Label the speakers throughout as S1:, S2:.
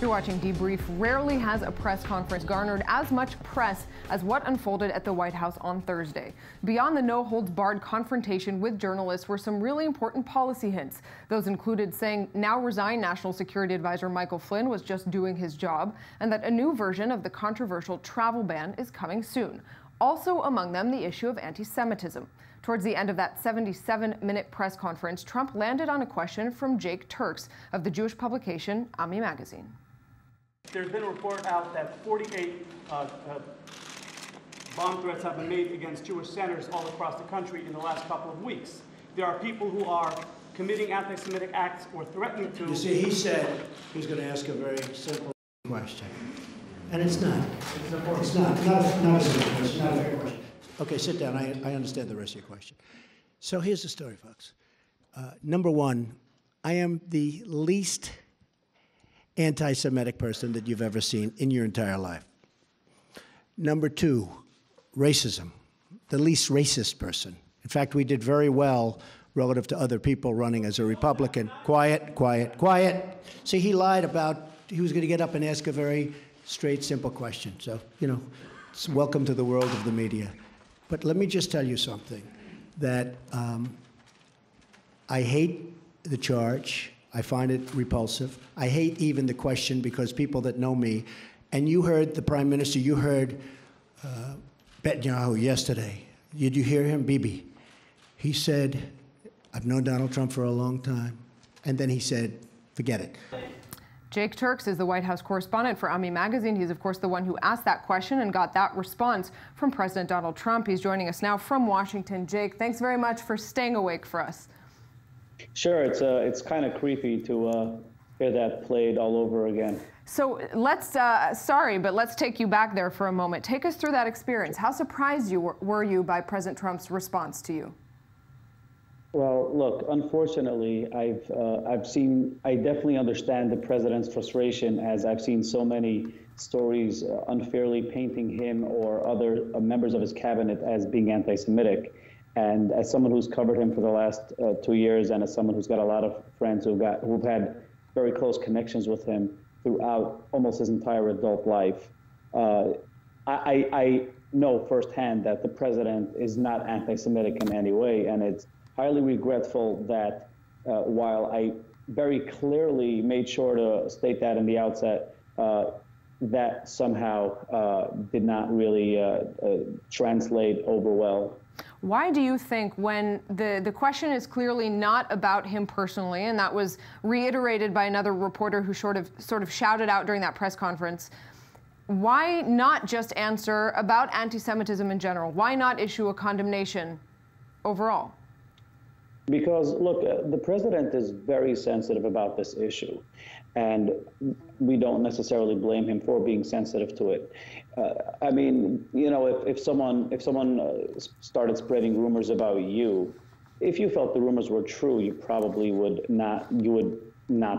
S1: You're watching Debrief. Rarely has a press conference garnered as much press as what unfolded at the White House on Thursday. Beyond the no-holds-barred confrontation with journalists were some really important policy hints. Those included saying now resigned National Security Advisor Michael Flynn was just doing his job, and that a new version of the controversial travel ban is coming soon. Also among them, the issue of anti-Semitism. Towards the end of that 77-minute press conference, Trump landed on a question from Jake Trux of the Jewish publication Ami Magazine.
S2: There's been a report out that 48 bomb threats have been made against Jewish centers all across the country in the last couple of weeks. There are people who are committing anti-Semitic acts or threatening to.
S3: You see, he said he was going to ask a very simple question. And it's not. It's not a simple question, not a fair question. Okay, sit down. I understand the rest of your question. So here's the story, folks. Number one, I am the least anti-Semitic person that you've ever seen in your entire life. Number two, racism, the least racist person. In fact, we did very well relative to other people running as a Republican. Quiet, quiet, quiet. See, he lied about, he was going to get up and ask a very straight, simple question. So, you know, welcome to the world of the media. But let me just tell you something, that I hate the charge. I find it repulsive. I hate even the question because people that know me, and you heard the Prime Minister, you heard Netanyahu yesterday. Did you hear him? Bibi. He said, I've known Donald Trump for a long time. And then he said, forget it.
S1: Jake Trux is the White House correspondent for Ami Magazine. He's, of course, the one who asked that question and got that response from President Donald Trump. He's joining us now from Washington. Jake, thanks very much for staying awake for us.
S4: Sure, it's kind of creepy to hear that played all over again.
S1: So let's, sorry, but let's take you back there for a moment. Take us through that experience. How surprised were you by President Trump's response to you?
S4: Well, look, unfortunately, I definitely understand the president's frustration, as I've seen so many stories unfairly painting him or other members of his cabinet as being anti-Semitic. And as someone who's covered him for the last 2 years, and as someone who's got a lot of friends who've had very close connections with him throughout almost his entire adult life, I know firsthand that the president is not anti-Semitic in any way, and it's highly regretful that while I very clearly made sure to state that in the outset, that somehow did not really translate over well.
S1: Why do you think, when the question is clearly not about him personally, and that was reiterated by another reporter who sort of shouted out during that press conference, why not just answer about anti-Semitism in general? Why not issue a condemnation overall?
S4: Because, look, the president is very sensitive about this issue, and we don't necessarily blame him for being sensitive to it. I mean, you know, if someone started spreading rumors about you, if you felt the rumors were true, you probably would not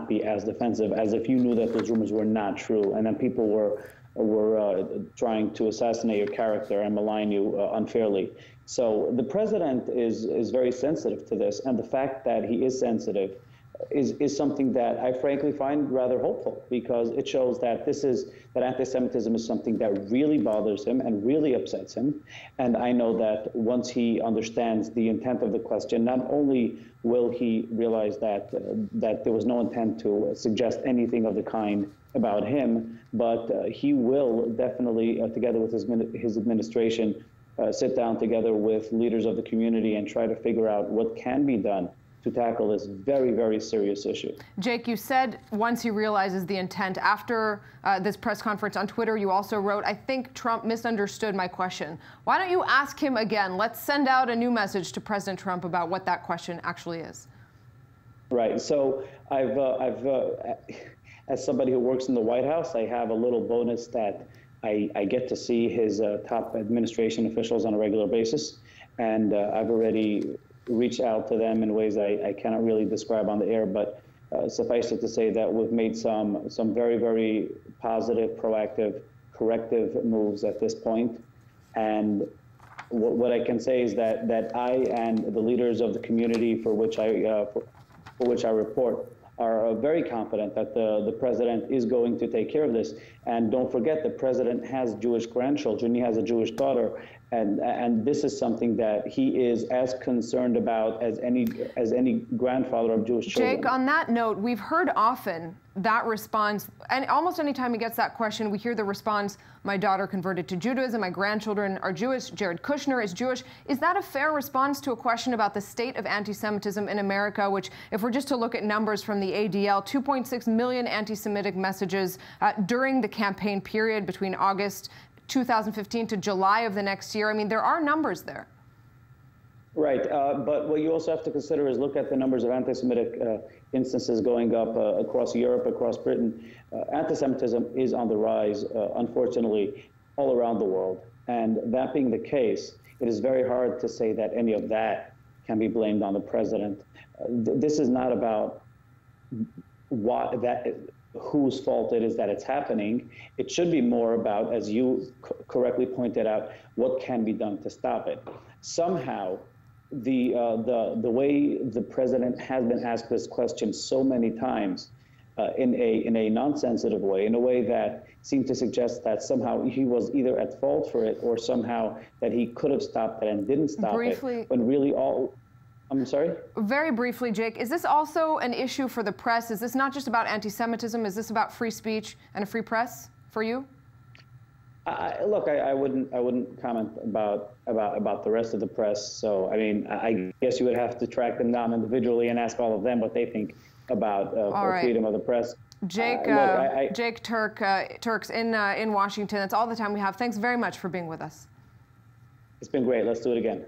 S4: be as defensive as if you knew that those rumors were not true, and then people were trying to assassinate your character and malign you unfairly. So the president is very sensitive to this, and the fact that he is sensitive is something that I frankly find rather hopeful, because it shows that that anti-Semitism is something that really bothers him and really upsets him. And I know that once he understands the intent of the question, not only will he realize that there was no intent to suggest anything of the kind about him, but he will definitely, together with his administration, sit down together with leaders of the community and try to figure out what can be done to tackle this very, very serious issue.
S1: Jake, you said once he realizes the intent. After this press conference on Twitter, you also wrote, I think Trump misunderstood my question. Why don't you ask him again? Let's send out a new message to President Trump about what that question actually is.
S4: Right. So I've as somebody who works in the White House, I have a little bonus that I get to see his top administration officials on a regular basis. And I've already reach out to them in ways I cannot really describe on the air, but suffice it to say that we've made some very, very positive, proactive, corrective moves at this point. And what I can say is that I and the leaders of the community for which I report are very confident that the president is going to take care of this. And don't forget, the president has Jewish grandchildren. He has a Jewish daughter. And this is something that he is as concerned about as any grandfather of Jewish children.
S1: Jake, on that note, we've heard often that response, and almost any time he gets that question, we hear the response, my daughter converted to Judaism, my grandchildren are Jewish, Jared Kushner is Jewish. Is that a fair response to a question about the state of anti-Semitism in America, which, if we're just to look at numbers from the ADL, 2.6 million anti-Semitic messages during the campaign period between August 2015 to July of the next year? I mean, there are numbers there.
S4: Right, but what you also have to consider is look at the numbers of anti-Semitic instances going up across Europe, across Britain. Anti-Semitism is on the rise, unfortunately, all around the world. And that being the case, it is very hard to say that any of that can be blamed on the president. This is not about whose fault it is that it's happening. It should be more about, as you correctly pointed out, what can be done to stop it. Somehow, the way the president has been asked this question so many times in a non-sensitive way, in a way that seemed to suggest that somehow he was either at fault for it or somehow that he could have stopped it and didn't stop it, when really all... I'm sorry? Very
S1: briefly, Jake, is this also an issue for the press? Is this not just about anti-Semitism? Is this about free speech and a free press for you?
S4: Look, I wouldn't comment about the rest of the press. So, I mean, I guess you would have to track them down individually and ask all of them what they think about freedom of the press.
S1: Jake, Jake Trux in Washington. That's all the time we have. Thanks very much for being with us.
S4: It's been great. Let's do it again.